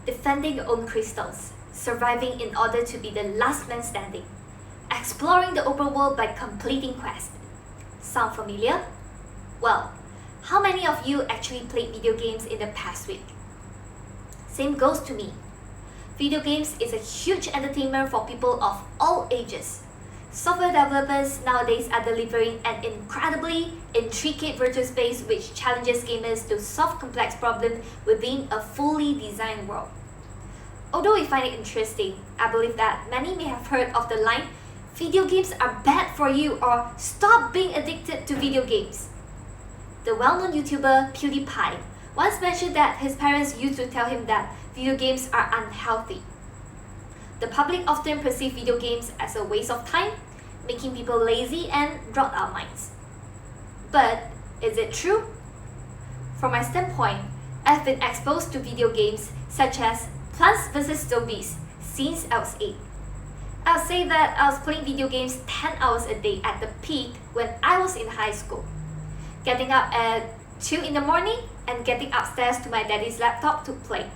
defending your own crystals, surviving in order to be the last man standing, exploring the open world by completing quests. Sound familiar? Well, how many of you actually played video games in the past week? Same goes to me. Video games is a huge entertainment for people of all ages. Software developers nowadays are delivering an incredibly intricate virtual space which challenges gamers to solve complex problems within a fully designed world. Although we find it interesting, I believe that many may have heard of the line, "Video games are bad for you" or "Stop being addicted to video games." The well-known YouTuber PewDiePie once mentioned that his parents used to tell him that video games are unhealthy. The public often perceive video games as a waste of time, making people lazy and rot our minds. But is it true? From my standpoint, I've been exposed to video games such as Plants vs Zombies since I was 8. I'll say that I was playing video games 10 hours a day at the peak when I was in high school, getting up at 2 in the morning and getting upstairs to my daddy's laptop to play.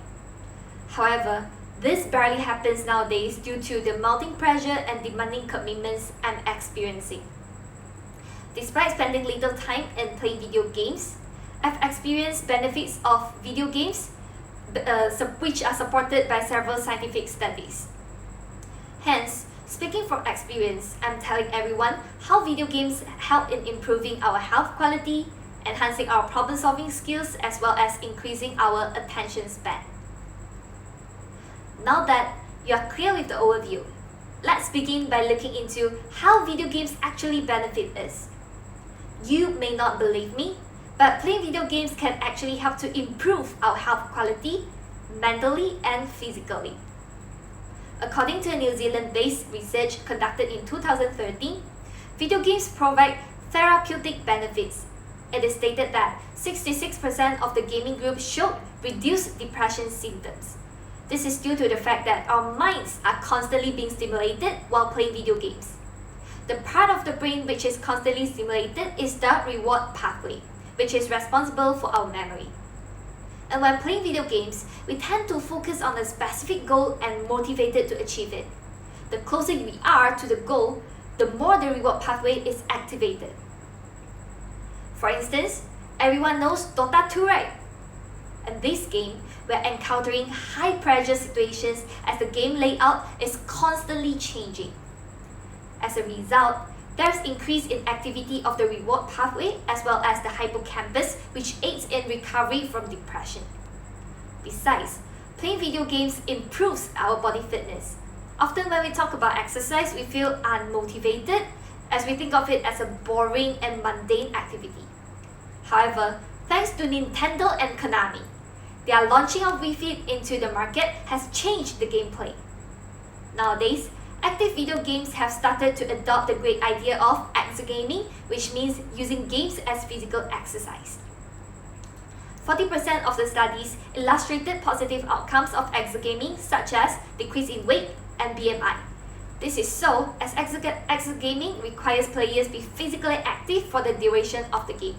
However, this barely happens nowadays due to the mounting pressure and demanding commitments I'm experiencing. Despite spending little time in playing video games, I've experienced benefits of video games which are supported by several scientific studies. Hence, speaking from experience, I'm telling everyone how video games help in improving our health quality, enhancing our problem-solving skills, as well as increasing our attention span. Now that you are clear with the overview, let's begin by looking into how video games actually benefit us. You may not believe me, but playing video games can actually help to improve our health quality, mentally and physically. According to a New Zealand-based research conducted in 2013, video games provide therapeutic benefits. It is stated that 66% of the gaming group showed reduced depression symptoms. This is due to the fact that our minds are constantly being stimulated while playing video games. The part of the brain which is constantly stimulated is the reward pathway, which is responsible for our memory. And when playing video games, we tend to focus on a specific goal and motivated to achieve it. The closer we are to the goal, the more the reward pathway is activated. For instance, everyone knows Dota 2, right? In this game, we're encountering high-pressure situations as the game layout is constantly changing. As a result, there's increase in activity of the reward pathway as well as the hippocampus, which aids in recovery from depression. Besides, playing video games improves our body fitness. Often when we talk about exercise, we feel unmotivated as we think of it as a boring and mundane activity. However, thanks to Nintendo and Konami, their launching of Wii Fit into the market has changed the gameplay. Nowadays, active video games have started to adopt the great idea of exergaming, which means using games as physical exercise. 40% of the studies illustrated positive outcomes of exergaming, such as decrease in weight and BMI. This is so as exergaming requires players be physically active for the duration of the game.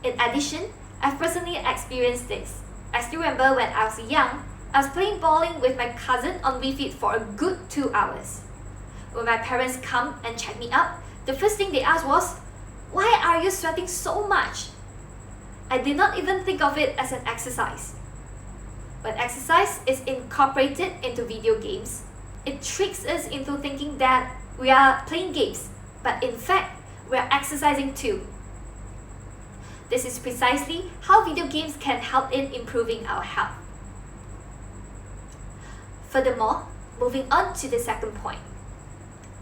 In addition, I've personally experienced this. I still remember when I was young, I was playing bowling with my cousin on Wii Fit for a good 2 hours. When my parents come and check me up, the first thing they asked was, "Why are you sweating so much?" I did not even think of it as an exercise. When exercise is incorporated into video games, it tricks us into thinking that we are playing games, but in fact, we are exercising too. This is precisely how video games can help in improving our health. Furthermore, moving on to the second point.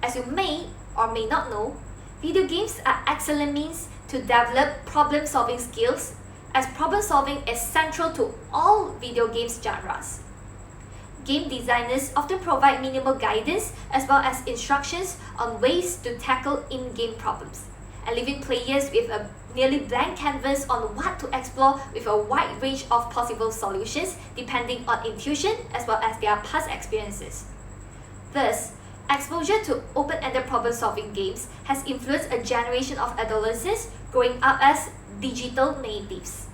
As you may or may not know, video games are excellent means to develop problem-solving skills, as problem-solving is central to all video games genres. Game designers often provide minimal guidance as well as instructions on ways to tackle in-game problems, and leaving players with a nearly blank canvas on what to explore with a wide range of possible solutions depending on intuition as well as their past experiences. Thus, exposure to open-ended problem-solving games has influenced a generation of adolescents growing up as digital natives.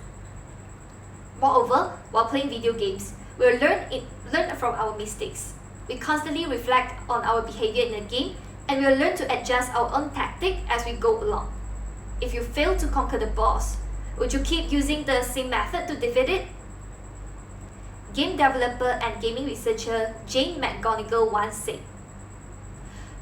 Moreover, while playing video games, We'll learn from our mistakes. We constantly reflect on our behavior in the game, and we'll learn to adjust our own tactic as we go along. If you fail to conquer the boss, would you keep using the same method to defeat it? Game developer and gaming researcher Jane McGonigal once said,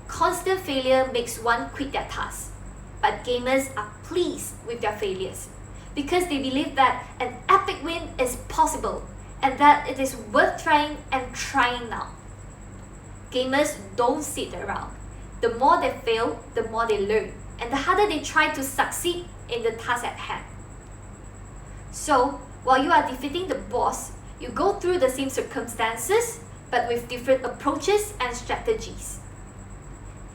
"Constant failure makes one quit their task, but gamers are pleased with their failures because they believe that an epic win is possible and that it is worth trying and trying now." Gamers don't sit around. The more they fail, the more they learn, and the harder they try to succeed in the task at hand. So, while you are defeating the boss, you go through the same circumstances, but with different approaches and strategies.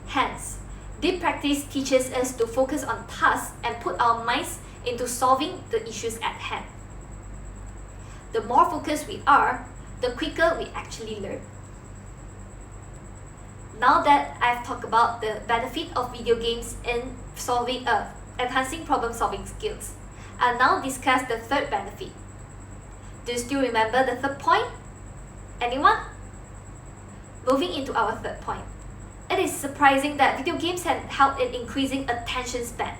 Hence, deep practice teaches us to focus on tasks and put our minds into solving the issues at hand. The more focused we are, the quicker we actually learn. Now that I've talked about the benefit of video games in enhancing problem-solving skills, I'll now discuss the third benefit. Do you still remember the third point? Anyone? Moving into our third point. It is surprising that video games have helped in increasing attention span.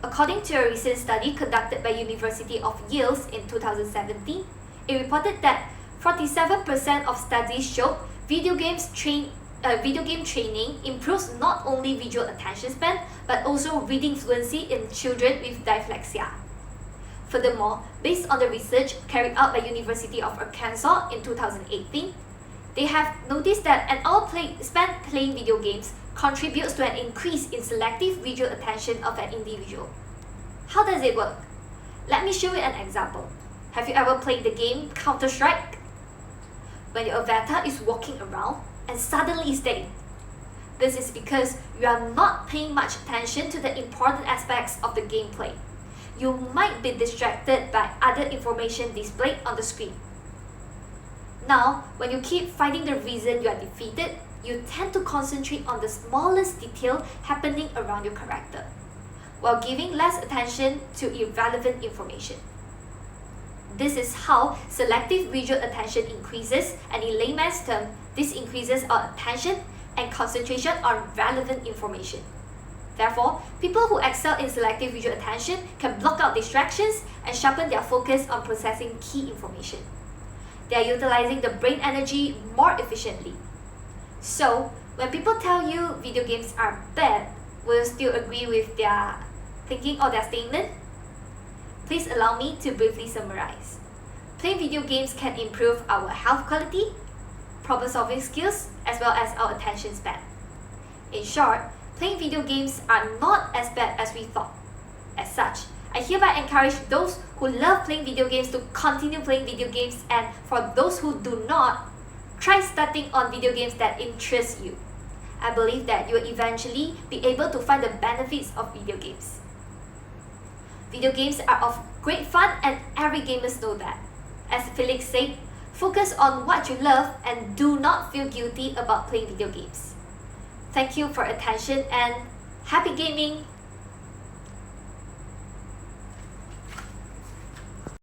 According to a recent study conducted by University of Yale in 2017, it reported that 47% of studies showed video game training improves not only visual attention span but also reading fluency in children with dyslexia. Furthermore, based on the research carried out by University of Arkansas in 2018, they have noticed that an hour spent playing video games contributes to an increase in selective visual attention of an individual. How does it work? Let me show you an example. Have you ever played the game Counter-Strike? When your avatar is walking around and suddenly is dead. This is because you are not paying much attention to the important aspects of the gameplay. You might be distracted by other information displayed on the screen. Now, when you keep finding the reason you are defeated, you tend to concentrate on the smallest detail happening around your character, while giving less attention to irrelevant information. This is how selective visual attention increases, and in layman's terms, this increases our attention and concentration on relevant information. Therefore, people who excel in selective visual attention can block out distractions and sharpen their focus on processing key information. They are utilizing the brain energy more efficiently. So, when people tell you video games are bad, will you still agree with their thinking or their statement? Please allow me to briefly summarize. Playing video games can improve our health quality, problem-solving skills, as well as our attention span. In short, playing video games are not as bad as we thought. As such, I hereby encourage those who love playing video games to continue playing video games, and for those who do not, try starting on video games that interest you. I believe that you will eventually be able to find the benefits of video games. Video games are of great fun and every gamer knows that. As Felix said, focus on what you love and do not feel guilty about playing video games. Thank you for attention and happy gaming!